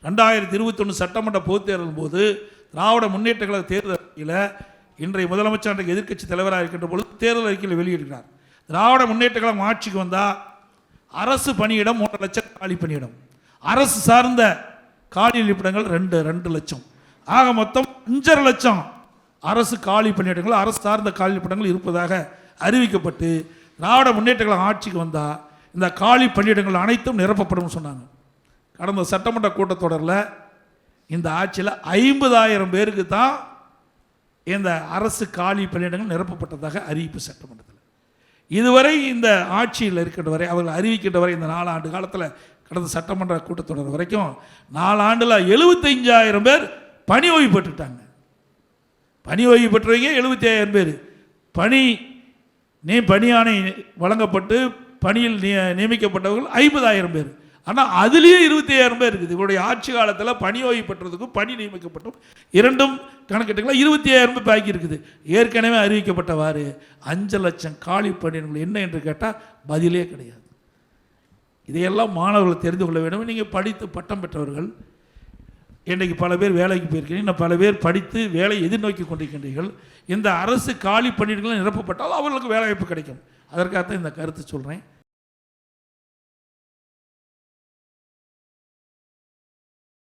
2021 சட்டமன்ற பொதுத் தேர்தல் போது திராவிட முன்னேற்ற கழக தேர்தல் அறிக்கையில் இன்றைய முதலமைச்சர் அன்றைக்கு எதிர்க்கட்சி தலைவராக இருக்கின்ற பொழுது தேர்தல் அறிக்கையில் வெளியிடுகிறார். திராவிட முன்னேற்ற கழகம் ஆட்சிக்கு வந்தால் அரசு பணியிடம் 3 லட்சம் காலி பணியிடம், அரசு சார்ந்த காலி இருப்பிடங்கள் 2 லட்சம், ஆக மொத்தம் 5.5 லட்சம் அரசு காலி பணியிடங்கள், அரசு சார்ந்த காலி இருப்பிடங்கள் இருப்பதாக அறிவிக்கப்பட்டு திராவிட முன்னேற்ற கழகம் ஆட்சிக்கு வந்தால் இந்த காலி பணியிடங்கள் அனைத்தும் நிரப்பப்படும் சொன்னாங்க. கடந்த சட்டமன்ற கூட்டத்தொடரில் இந்த ஆட்சியில் 50,000 பேருக்கு தான் இந்த அரசு காலி பணியிடங்கள் நிரப்பப்பட்டதாக அறிவிப்பு சட்டமன்றத்தில். இதுவரை இந்த ஆட்சியில் இருக்கின்ற வரை அவர்கள் அறிவிக்கின்ற வரை இந்த 4 ஆண்டு காலத்தில் கடந்த சட்டமன்ற கூட்டத்தொடர் வரைக்கும் 4 ஆண்டில் 75,000 பேர் பணி ஓய்வு பெற்றுட்டாங்க. பணி ஓய்வு பெற்றவங்க 75,000 பேர். பணியாணை வழங்கப்பட்டு பணியில் நியமிக்கப்பட்டவர்கள் 50,000 பேர். ஆனால் அதுலேயே 25,000 பேர் இருக்குது. இவருடைய ஆட்சி காலத்தில் பணி ஓய்வு பெற்றதுக்கும் பணி நியமிக்கப்பட்டும் இரண்டும் கணக்கிட்டுக்கலாம் 25,000 பேர் பாக்கி இருக்குது. ஏற்கனவே அறிவிக்கப்பட்டவாறு 5 லட்சம் காலி பணியிடங்கள் என்ன என்று கேட்டால் பதிலே கிடையாது. இதையெல்லாம் மாணவர்கள் தெரிந்து கொள்ள வேண்டும். நீங்கள் படித்து பட்டம் பெற்றவர்கள், இன்றைக்கு பல பேர் வேலைக்கு போயிருக்கீங்க, இன்னும் பல பேர் படித்து வேலை எதிர்நோக்கி கொண்டிருக்கின்றீர்கள். இந்த அரசு காலி பணியிடங்கள் நிரப்பப்பட்டால் அவர்களுக்கு வேலைவாய்ப்பு கிடைக்கும். அதற்காகத்தான் இந்த கருத்து சொல்கிறேன்.